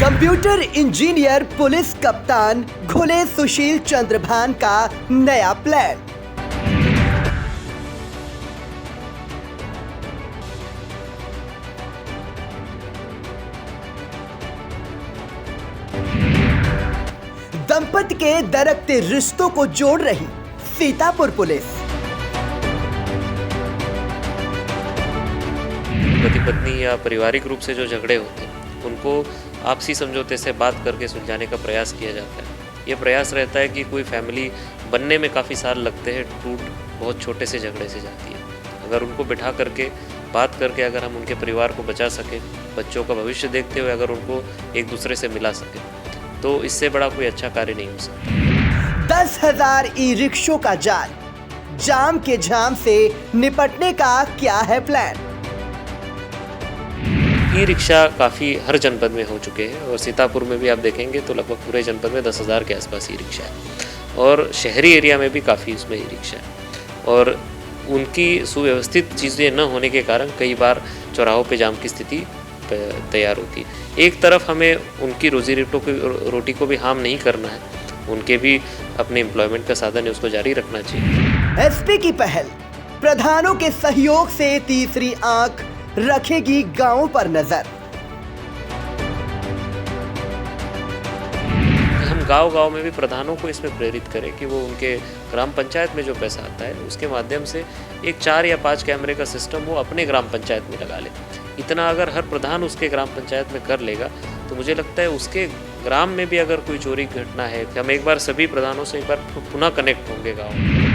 Computer engineer police कप्तान घुले सुशील चंद्रभान का नया प्लान। दंपति के दरकते रिश्तों को जोड़ रही सीतापुर पुलिस। पति पत्नी या पारिवारिक रूप से जो झगड़े होते हैं उनको आपसी समझौते से बात करके सुलझाने का प्रयास किया जाता है। ये प्रयास रहता है कि कोई फैमिली बनने में काफ़ी साल लगते हैं, टूट बहुत छोटे से झगड़े से जाती है। अगर उनको बिठा करके बात करके अगर हम उनके परिवार को बचा सकें, बच्चों का भविष्य देखते हुए अगर उनको एक दूसरे से मिला सकें, तो इससे बड़ा कोई अच्छा कार्य नहीं हो सकता। 10,000 ई रिक्शों का जाल, जाम के झाम से निपटने का क्या है प्लान? ई रिक्शा काफ़ी हर जनपद में हो चुके हैं और सीतापुर में भी आप देखेंगे तो लगभग पूरे जनपद में 10,000 के आसपास ई रिक्शा है और शहरी एरिया में भी काफ़ी उसमें ई रिक्शा है। और उनकी सुव्यवस्थित चीज़ें न होने के कारण कई बार चौराहों पे जाम की स्थिति तैयार होती है। एक तरफ हमें उनकी रोटी को भी हार्म नहीं करना है, उनके भी अपने एम्प्लॉयमेंट का साधन है उसको जारी रखना चाहिए। एसपी की पहल, प्रधानों के सहयोग से तीसरी आंख रखेगी गांवों पर नजर। हम गांव-गांव में भी प्रधानों को इसमें प्रेरित करें कि वो उनके ग्राम पंचायत में जो पैसा आता है उसके माध्यम से एक 4 या 5 कैमरे का सिस्टम वो अपने ग्राम पंचायत में लगा ले। इतना अगर हर प्रधान उसके ग्राम पंचायत में कर लेगा तो मुझे लगता है उसके ग्राम में भी अगर कोई चोरी की घटना है, हम एक बार सभी प्रधानों से एक बार पुनः कनेक्ट होंगे गाँव में।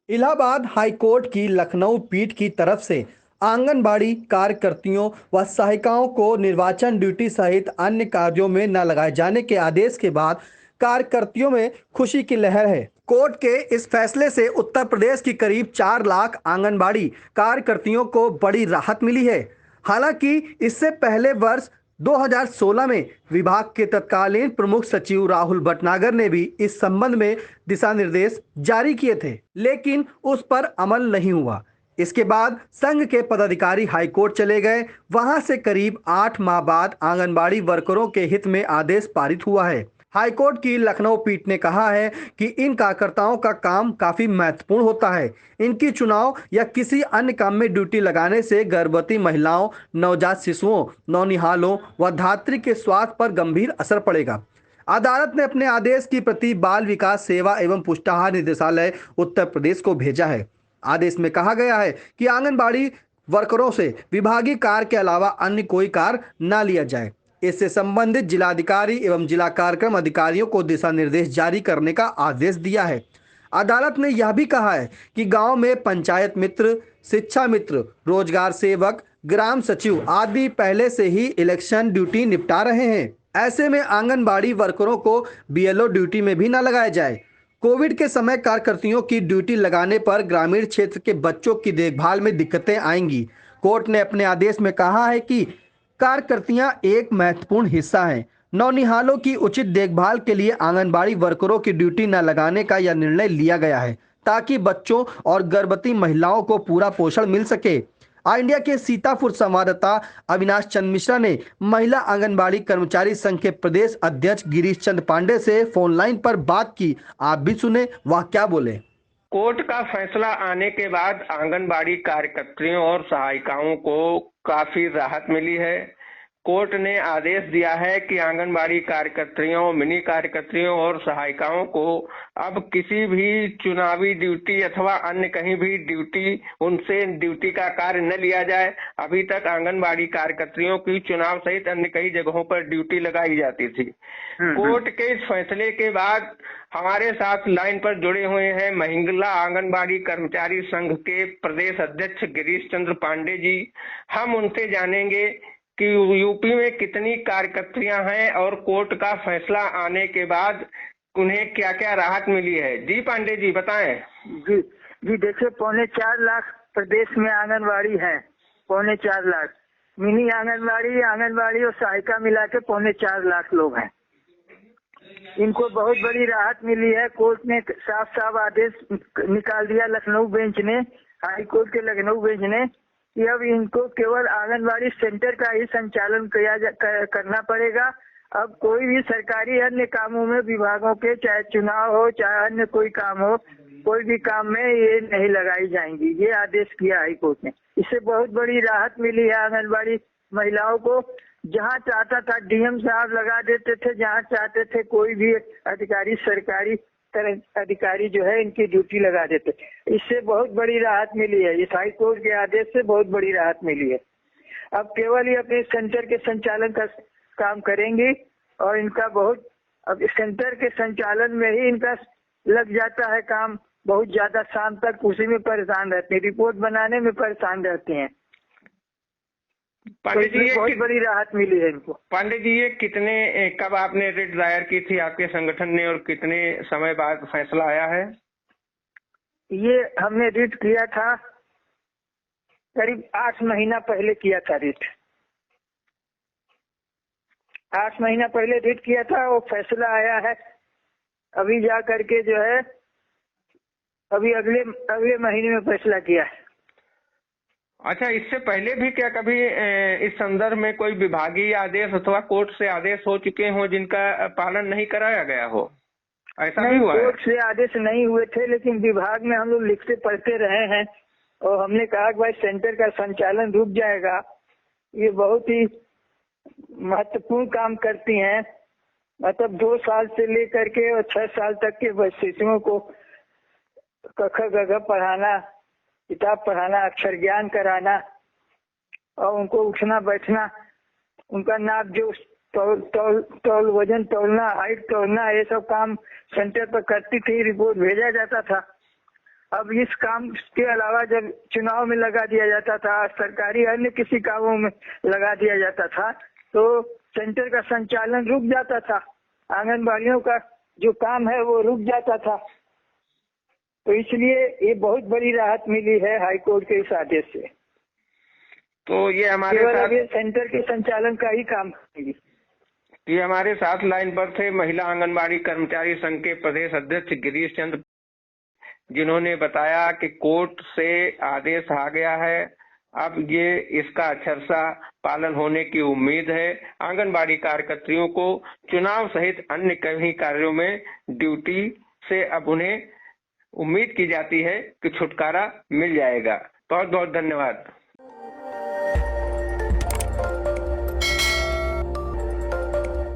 इलाहाबाद हाईकोर्ट की लखनऊ पीठ की तरफ से आंगनबाड़ी कार्यकर्तियों व सहायिकाओं को निर्वाचन ड्यूटी सहित अन्य कार्यों में न लगाए जाने के आदेश के बाद कार्यकर्तियों में खुशी की लहर है। कोर्ट के इस फैसले से उत्तर प्रदेश की करीब 4 लाख आंगनबाड़ी कार्यकर्तियों को बड़ी राहत मिली है। हालांकि इससे पहले वर्ष 2016 में विभाग के तत्कालीन प्रमुख सचिव राहुल भटनागर ने भी इस संबंध में दिशा निर्देश जारी किए थे, लेकिन उस पर अमल नहीं हुआ। इसके बाद संघ के पदाधिकारी हाईकोर्ट चले गए। वहां से करीब 8 माह बाद आंगनबाड़ी वर्करों के हित में आदेश पारित हुआ है। हाईकोर्ट की लखनऊ पीठ ने कहा है कि इन कार्यकर्ताओं का काम काफी महत्वपूर्ण होता है। इनकी चुनाव या किसी अन्य काम में ड्यूटी लगाने से गर्भवती महिलाओं, नवजात शिशुओं, नौनिहालों व धात्री के स्वास्थ्य पर गंभीर असर पड़ेगा। अदालत ने अपने आदेश की प्रति बाल विकास सेवा एवं पुष्टाहार निदेशालय उत्तर प्रदेश को भेजा है। आदेश में कहा गया है कि आंगनबाड़ी वर्करों से विभागीय कार्य के अलावा अन्य कोई कार्य न लिया जाए। इससे संबंधित जिलाधिकारी एवं जिला कार्यक्रम अधिकारियों को दिशा निर्देश जारी करने का आदेश दिया है। अदालत ने यह भी कहा है कि गांव में पंचायत मित्र, शिक्षा मित्र, रोजगार सेवक, ग्राम सचिव आदि पहले से ही इलेक्शन ड्यूटी निपटा रहे हैं। ऐसे में आंगनबाड़ी वर्करों को बीएलओ ड्यूटी में भी न लगाया जाए। कोविड के समय कार्यकर्तियों की ड्यूटी लगाने पर ग्रामीण क्षेत्र के बच्चों की देखभाल में दिक्कतें आएंगी। कोर्ट ने अपने आदेश में कहा है कि कार्यकर्तियां एक महत्वपूर्ण हिस्सा हैं। नौनिहालों की उचित देखभाल के लिए आंगनबाड़ी वर्करों की ड्यूटी न लगाने का यह निर्णय लिया गया है ताकि बच्चों और गर्भवती महिलाओं को पूरा पोषण मिल सके। इंडिया के सीतापुर संवाददाता अविनाश चंद्र मिश्रा ने महिला आंगनबाड़ी कर्मचारी संघ के प्रदेश अध्यक्ष गिरीश चंद्र पांडे से फोन लाइन पर बात की। आप भी सुने वह क्या बोले। कोर्ट का फैसला आने के बाद आंगनबाड़ी कार्यकर्तियों और सहायिकाओं को काफी राहत मिली है। कोर्ट ने आदेश दिया है कि आंगनबाड़ी कार्यकर्तियों, मिनी कार्यकर्तियों और सहायिकाओं को अब किसी भी चुनावी ड्यूटी अथवा अन्य कहीं भी उनसे ड्यूटी का कार्य न लिया जाए। अभी तक आंगनबाड़ी कार्यकर्तियों की चुनाव सहित अन्य कई जगहों पर ड्यूटी लगाई जाती थी। कोर्ट के इस फैसले के बाद हमारे साथ लाइन पर जुड़े हुए हैं महिला आंगनबाड़ी कर्मचारी संघ के प्रदेश अध्यक्ष गिरीश चंद्र पांडे जी। हम उनसे जानेंगे कि यूपी में कितनी कार्यकर्तियां हैं और कोर्ट का फैसला आने के बाद उन्हें क्या क्या राहत मिली है। जी पांडे जी बताएं। जी देखिए, 4.25 लाख प्रदेश में आंगनबाड़ी है। 4.25 लाख मिनी आंगनबाड़ी और सहायिका मिला के 4.25 लाख लोग हैं। इनको बहुत बड़ी राहत मिली है। कोर्ट ने साफ साफ आदेश निकाल दिया, लखनऊ बेंच ने, हाई कोर्ट के लखनऊ बेंच ने, कि अब इनको केवल आंगनबाड़ी सेंटर का ही संचालन करना पड़ेगा। अब कोई भी सरकारी अन्य कामों में विभागों के, चाहे चुनाव हो चाहे अन्य कोई काम हो, कोई भी काम में ये नहीं लगाई जाएंगी। ये आदेश किया हाई कोर्ट ने। इससे बहुत बड़ी राहत मिली है आंगनबाड़ी महिलाओं को। जहाँ चाहता था डीएम साहब लगा देते थे, जहाँ चाहते थे कोई भी अधिकारी, सरकारी अधिकारी जो है इनकी ड्यूटी लगा देते। इससे बहुत बड़ी राहत मिली है। इस हाई कोर्ट के आदेश से बहुत बड़ी राहत मिली है। अब केवल ये अपने सेंटर के संचालन का काम करेंगी और इनका बहुत, अब सेंटर के संचालन में ही इनका लग जाता है काम। बहुत ज्यादा शाम तक उसी में परेशान रहते हैं, रिपोर्ट बनाने में परेशान रहते हैं। पंडित जी, बहुत बड़ी राहत मिली है इनको। पंडित जी, ये कब आपने रिट दायर की थी आपके संगठन ने, और कितने समय बाद फैसला आया है? ये हमने रिट किया था करीब 8 महीना पहले किया था रिट। 8 महीना पहले रिट किया था, वो फैसला आया है अभी जा करके जो है, अभी अगले महीने में फैसला किया है। अच्छा, इससे पहले भी क्या कभी इस संदर्भ में कोई विभागीय आदेश अथवा कोर्ट से आदेश हो चुके हों जिनका पालन नहीं कराया गया हो? ऐसा नहीं हुआ? कोर्ट से आदेश नहीं हुए थे, लेकिन विभाग में हम लोग लिखते पढ़ते रहे हैं और हमने कहा कि भाई सेंटर का संचालन रुक जाएगा। ये बहुत ही महत्वपूर्ण काम करती हैं। मतलब 2 साल से लेकर के और 6 साल तक के शिशुओं को क ख ग घ पढ़ाना, किताब पढ़ाना, अक्षर ज्ञान कराना और उनको उठना बैठना, उनका नाप जो तौल वजन तौलना, हाइट तौलना, ये सब काम सेंटर पर करती थी, रिपोर्ट भेजा जाता था। अब इस काम के अलावा जब चुनाव में लगा दिया जाता था, सरकारी अन्य किसी कामों में लगा दिया जाता था, तो सेंटर का संचालन रुक जाता था। आंगनबाड़ियों का जो काम है वो रुक जाता था। तो इसलिए ये बहुत बड़ी राहत मिली है हाई कोर्ट के इस आदेश से। तो ये हमारे साथ सेंटर के संचालन का ही काम करेगी। ये हमारे साथ लाइन पर थे महिला आंगनबाड़ी कर्मचारी संघ के प्रदेश अध्यक्ष गिरीश चंद्र, जिन्होंने बताया कि कोर्ट से आदेश आ गया है। अब ये इसका अक्षरशः पालन होने की उम्मीद है। आंगनबाड़ी कार्यकर्तियों को चुनाव सहित अन्य कई कार्यों में ड्यूटी से अब उन्हें उम्मीद की जाती है कि छुटकारा मिल जाएगा। बहुत बहुत धन्यवाद।